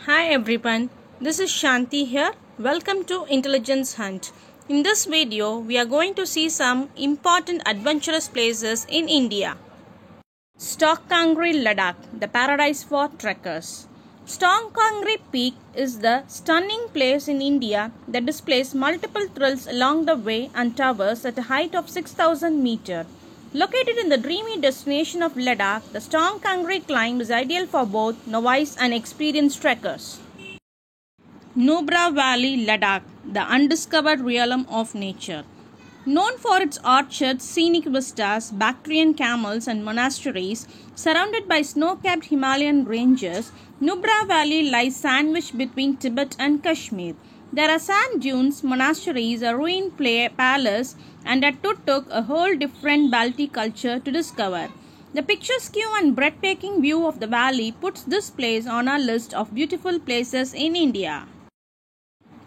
Hi everyone, this is Shanti here. Welcome to Intelligence Hunt. In this video, we are going to see some important adventurous places in India. Stockangri, Ladakh, the paradise for trekkers. Stockangri Peak is the stunning place in India that displays multiple thrills along the way and towers at a height of 6,000 meters. Located in the dreamy destination of Ladakh, the Stockangri climb is ideal for both novice and experienced trekkers. Nubra Valley, Ladakh, the undiscovered realm of nature. Known for its orchards, scenic vistas, Bactrian camels and monasteries, surrounded by snow-capped Himalayan ranges, Nubra Valley lies sandwiched between Tibet and Kashmir. There are sand dunes, monasteries, a ruined palace, and at Tuk-Tuk, a whole different Balti culture to discover. The picturesque and breathtaking view of the valley puts this place on our list of beautiful places in India.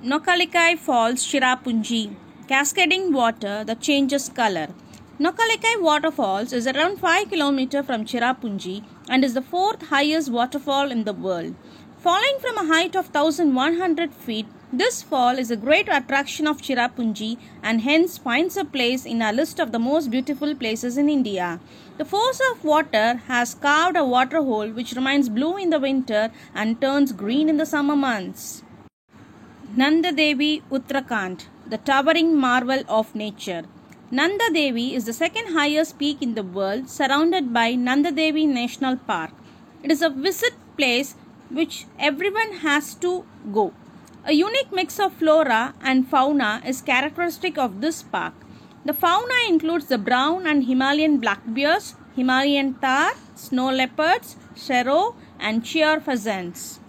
Nokkalikai Falls, Cherrapunji. Cascading water that changes color. Nokkalikai Waterfalls is around 5 km from Cherrapunji and is the fourth highest waterfall in the world. Falling from a height of 1,100 feet, this fall is a great attraction of Cherrapunji and hence finds a place in our list of the most beautiful places in India. The force of water has carved a waterhole which remains blue in the winter and turns green in the summer months. Nanda Devi, Uttarakhand, the towering marvel of nature. Nanda Devi is the second highest peak in the world, surrounded by Nanda Devi National Park. It is a visit place which everyone has to go. A unique mix of flora and fauna is characteristic of this park. The fauna includes the brown and Himalayan black bears, Himalayan tahr, snow leopards, sero, and cheer pheasants.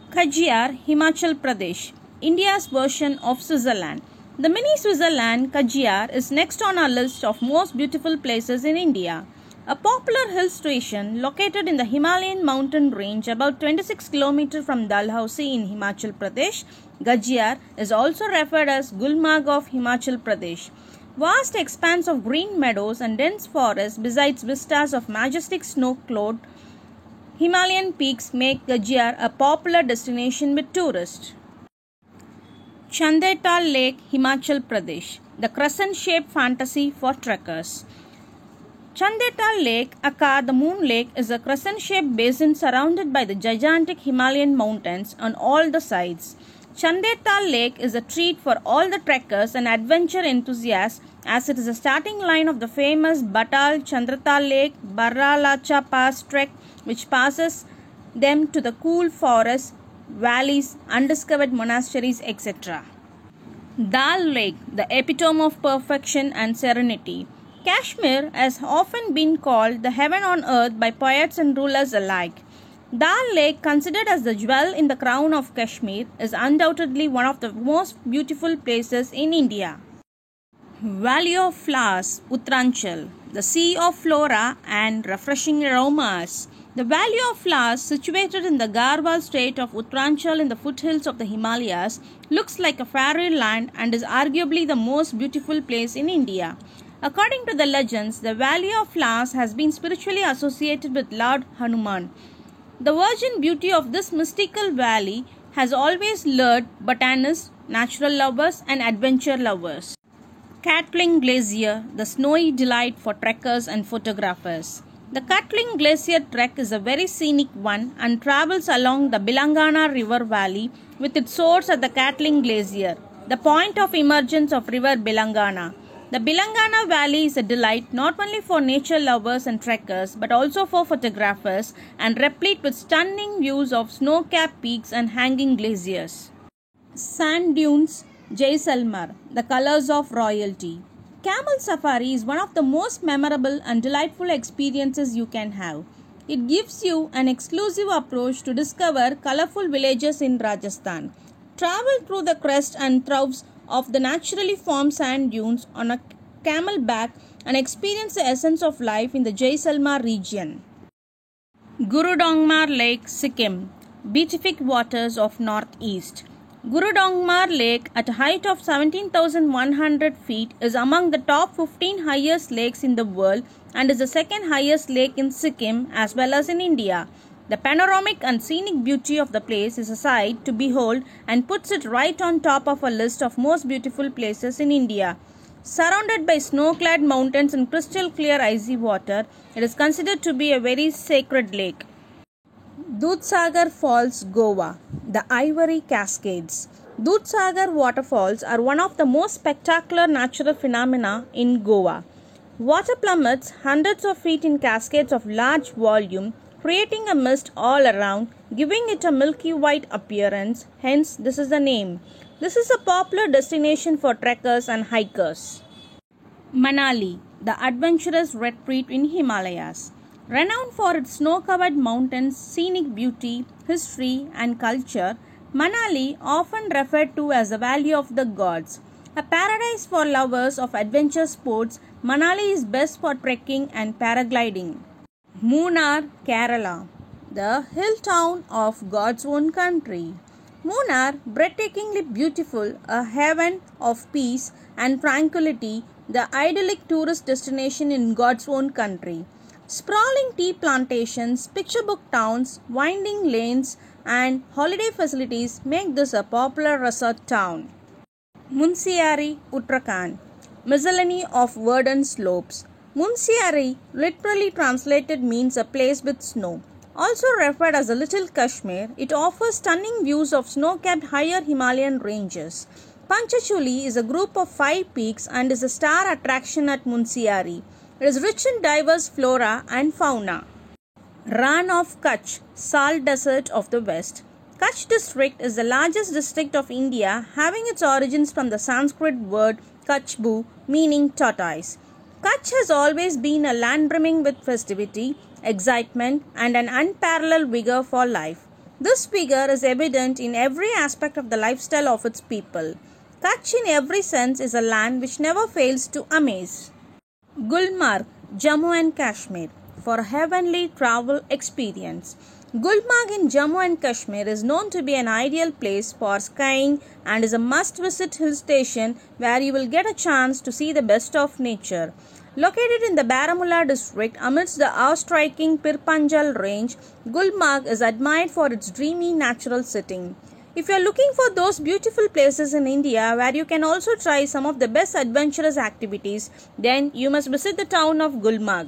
Khajiar, Himachal Pradesh, India's version of Switzerland. The mini Switzerland, Khajiar, is next on our list of most beautiful places in India. A popular hill station located in the Himalayan mountain range about 26 km from Dalhousie in Himachal Pradesh, Khajiar is also referred as Gulmarg of Himachal Pradesh. Vast expanse of green meadows and dense forests besides vistas of majestic snow-clad Himalayan peaks make Khajiar a popular destination with tourists. Chandetal Lake, Himachal Pradesh, the crescent-shaped fantasy for trekkers. Chandetal Lake, aka the Moon Lake, is a crescent-shaped basin surrounded by the gigantic Himalayan mountains on all the sides. Chandetal Lake is a treat for all the trekkers and adventure enthusiasts as it is the starting line of the famous Batal Chandratal Lake Baralacha Pass trek which passes them to the cool forests, valleys, undiscovered monasteries, etc. Dal Lake, the epitome of perfection and serenity. Kashmir has often been called the heaven on earth by poets and rulers alike. Dal Lake, considered as the jewel in the crown of Kashmir, is undoubtedly one of the most beautiful places in India. Valley of Flowers, Uttaranchal, the sea of flora and refreshing aromas. The Valley of Flowers, situated in the Garhwal state of Uttaranchal in the foothills of the Himalayas, looks like a fairyland and is arguably the most beautiful place in India. According to the legends, the Valley of Flowers has been spiritually associated with Lord Hanuman. The virgin beauty of this mystical valley has always lured botanists, natural lovers, and adventure lovers. Catling Glacier, the snowy delight for trekkers and photographers. The Catling Glacier trek is a very scenic one and travels along the Bilangana River Valley with its source at the Catling Glacier, the point of emergence of River Bilangana. The Bilangana Valley is a delight not only for nature lovers and trekkers but also for photographers and replete with stunning views of snow-capped peaks and hanging glaciers. Sand dunes, Jaisalmer, the colors of royalty. Camel safari is one of the most memorable and delightful experiences you can have. It gives you an exclusive approach to discover colorful villages in Rajasthan. Travel through the crest and troughs of the naturally formed sand dunes on a camelback and experience the essence of life in the Jaisalmer region. Gurudongmar Lake, Sikkim, beatific waters of northeast. Gurudongmar Lake, at a height of 17,100 feet, is among the top 15 highest lakes in the world and is the second highest lake in Sikkim as well as in India. The panoramic and scenic beauty of the place is a sight to behold and puts it right on top of a list of most beautiful places in India. Surrounded by snow-clad mountains and crystal clear icy water, it is considered to be a very sacred lake. Dudhsagar Falls, Goa. The Ivory Cascades. Dudhsagar waterfalls are one of the most spectacular natural phenomena in Goa. Water plummets hundreds of feet in cascades of large volume, creating a mist all around, giving it a milky white appearance, hence this is the name. This is a popular destination for trekkers and hikers. Manali, the adventurous retreat in Himalayas. Renowned for its snow-covered mountains, scenic beauty, history and culture, Manali, often referred to as the Valley of the Gods. A paradise for lovers of adventure sports, Manali is best for trekking and paragliding. Munnar, Kerala, the hill town of God's own country. Munnar, breathtakingly beautiful, a haven of peace and tranquility, the idyllic tourist destination in God's own country. Sprawling tea plantations, picture book towns, winding lanes, and holiday facilities make this a popular resort town. Munsiari, Uttarakhand, miscellany of verdant slopes. Munsiari, literally translated, means a place with snow. Also referred as a Little Kashmir, it offers stunning views of snow-capped higher Himalayan ranges. Panchachuli is a group of 5 peaks and is a star attraction at Munsiari. It is rich in diverse flora and fauna. Rann of Kutch, Salt Desert of the West. Kutch district is the largest district of India, having its origins from the Sanskrit word Kutchbu, meaning tortoise. Kutch has always been a land brimming with festivity, excitement, and an unparalleled vigor for life. This vigor is evident in every aspect of the lifestyle of its people. Kutch in every sense is a land which never fails to amaze. Gulmarg, Jammu and Kashmir, for a heavenly travel experience. Gulmarg in Jammu and Kashmir is known to be an ideal place for skiing and is a must-visit hill station where you will get a chance to see the best of nature. Located in the Baramulla district amidst the awe-striking Pir Panjal range, Gulmarg is admired for its dreamy natural setting. If you are looking for those beautiful places in India where you can also try some of the best adventurous activities, then you must visit the town of Gulmarg.